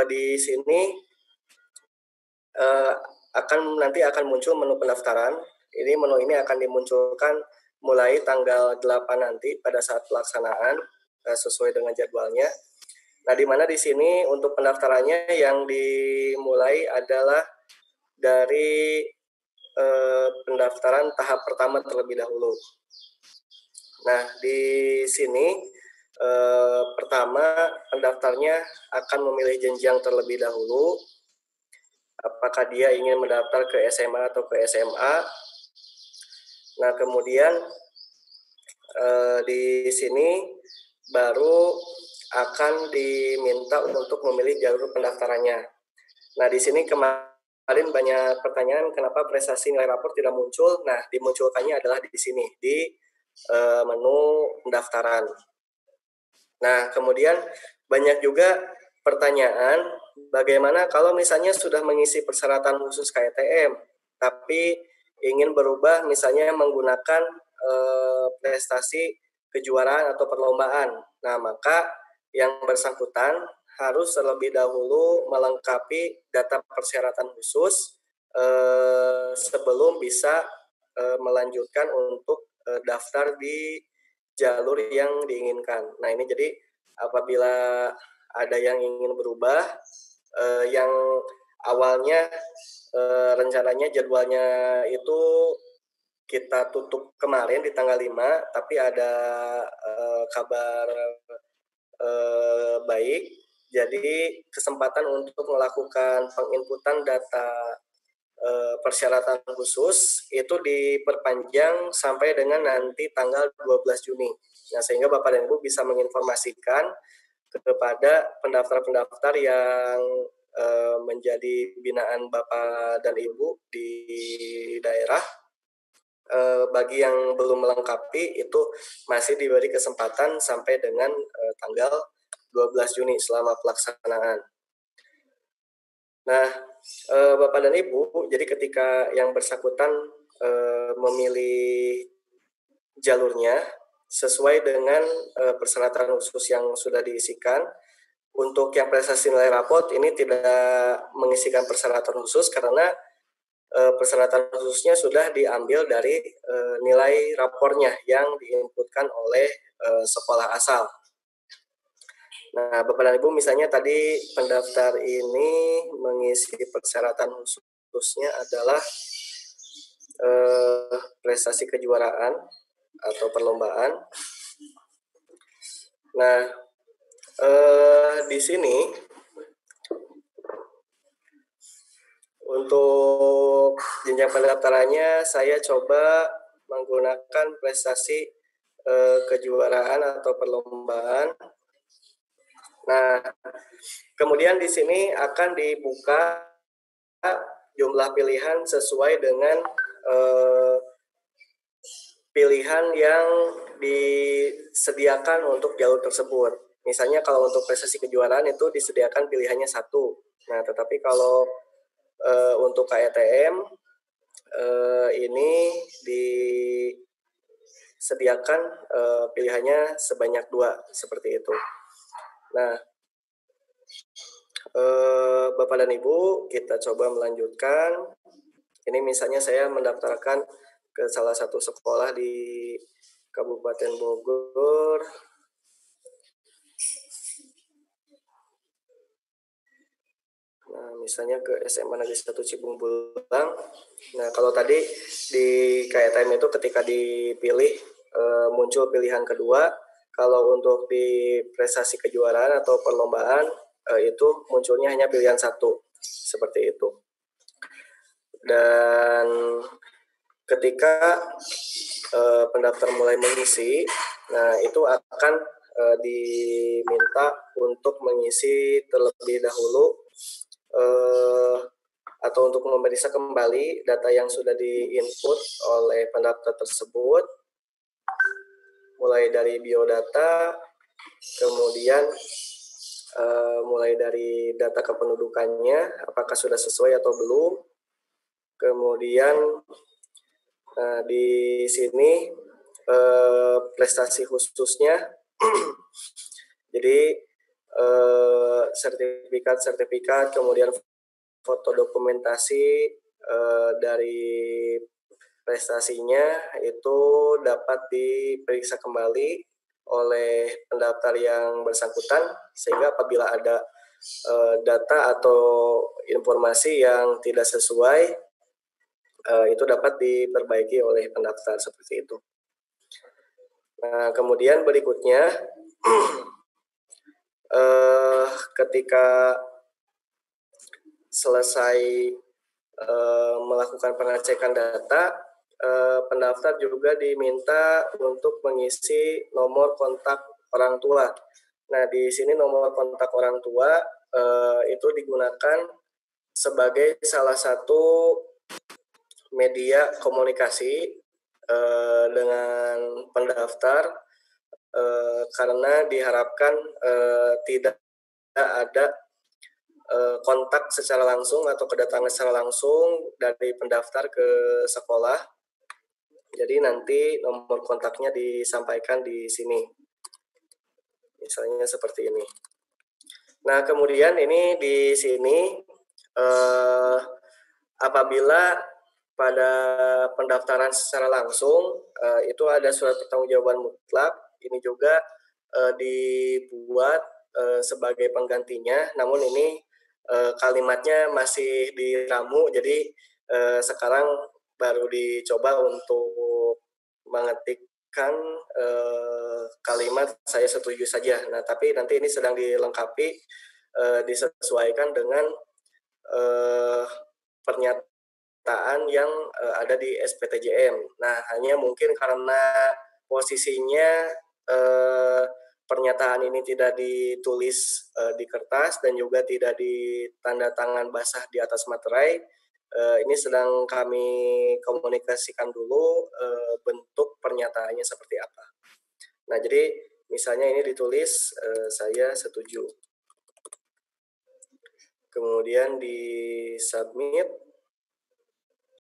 di sini nanti akan muncul menu pendaftaran. Ini menu ini akan dimunculkan mulai tanggal 8 nanti pada saat pelaksanaan sesuai dengan jadwalnya. Nah, di mana di sini untuk pendaftarannya yang dimulai adalah dari pendaftaran tahap pertama terlebih dahulu. Nah, di sini pertama pendaftarnya akan memilih jenjang terlebih dahulu. Apakah dia ingin mendaftar ke SMA atau ke SMA. Nah, kemudian di sini baru akan diminta untuk memilih jalur pendaftarannya. Nah, di sini kemarin banyak pertanyaan kenapa prestasi nilai rapor tidak muncul. Nah, dimunculkannya adalah di sini, di menu pendaftaran. Nah, kemudian banyak juga pertanyaan, bagaimana kalau misalnya sudah mengisi persyaratan khusus KTM, tapi ingin berubah misalnya menggunakan prestasi kejuaraan atau perlombaan. Nah, maka yang bersangkutan harus terlebih dahulu melengkapi data persyaratan khusus sebelum bisa melanjutkan untuk daftar di jalur yang diinginkan. Nah, ini jadi apabila ada yang ingin berubah, yang awalnya rencananya jadwalnya itu kita tutup kemarin di tanggal 5, tapi ada kabar baik, jadi kesempatan untuk melakukan penginputan data persyaratan khusus itu diperpanjang sampai dengan nanti tanggal 12 Juni. Nah, sehingga Bapak dan Ibu bisa menginformasikan kepada pendaftar-pendaftar yang menjadi binaan Bapak dan Ibu di daerah, bagi yang belum melengkapi itu masih diberi kesempatan sampai dengan tanggal 12 Juni selama pelaksanaan. Nah, Bapak dan Ibu, jadi ketika yang bersangkutan memilih jalurnya sesuai dengan persyaratan khusus yang sudah diisikan. Untuk yang prestasi nilai raport ini tidak mengisikan persyaratan khusus karena persyaratan khususnya sudah diambil dari nilai rapornya yang diinputkan oleh sekolah asal. Nah, Bapak dan Ibu, misalnya tadi pendaftar ini mengisi persyaratan khususnya adalah prestasi kejuaraan atau perlombaan. Nah, di sini untuk jenjang pendaftarannya saya coba menggunakan prestasi kejuaraan atau perlombaan. Nah, kemudian di sini akan dibuka jumlah pilihan sesuai dengan pilihan yang disediakan untuk jalur tersebut. Misalnya kalau untuk prestasi kejuaraan itu disediakan pilihannya 1. Nah, tetapi kalau untuk KTM ini disediakan pilihannya sebanyak 2, seperti itu. Nah, Bapak dan Ibu, kita coba melanjutkan. Ini misalnya saya mendaftarkan ke salah satu sekolah di Kabupaten Bogor. Nah, misalnya ke SMA Negeri 1 Cibung Bulang. Nah, kalau tadi di KTM itu ketika dipilih muncul pilihan kedua. Kalau untuk di prestasi kejuaraan atau perlombaan itu munculnya hanya pilihan 1, seperti itu. Dan ketika pendaftar mulai mengisi, nah itu akan diminta untuk mengisi terlebih dahulu atau untuk memeriksa kembali data yang sudah diinput oleh pendaftar tersebut, mulai dari biodata, kemudian mulai dari data kependudukannya, apakah sudah sesuai atau belum. Kemudian di sini prestasi khususnya. Jadi sertifikat-sertifikat, kemudian foto dokumentasi dari prestasinya itu dapat diperiksa kembali oleh pendaftar yang bersangkutan, sehingga apabila ada data atau informasi yang tidak sesuai itu dapat diperbaiki oleh pendaftar seperti itu. Nah, kemudian berikutnya ketika selesai melakukan pengecekan data, pendaftar juga diminta untuk mengisi nomor kontak orang tua. Nah, di sini nomor kontak orang tua itu digunakan sebagai salah satu media komunikasi dengan pendaftar karena diharapkan tidak ada kontak secara langsung atau kedatangan secara langsung dari pendaftar ke sekolah. Jadi nanti nomor kontaknya disampaikan di sini. Misalnya seperti ini. Nah, kemudian ini di sini apabila pada pendaftaran secara langsung itu ada surat pertanggungjawaban mutlak, ini juga dibuat sebagai penggantinya, namun ini kalimatnya masih diramu, jadi sekarang baru dicoba untuk mengetikkan kalimat saya setuju saja. Nah, tapi nanti ini sedang dilengkapi, disesuaikan dengan pernyataan yang ada di SPTJM. Nah, hanya mungkin karena posisinya pernyataan ini tidak ditulis di kertas dan juga tidak ditanda tangan basah di atas materai, ini sedang kami komunikasikan dulu bentuk pernyataannya seperti apa. Nah, jadi misalnya ini ditulis saya setuju. Kemudian di submit.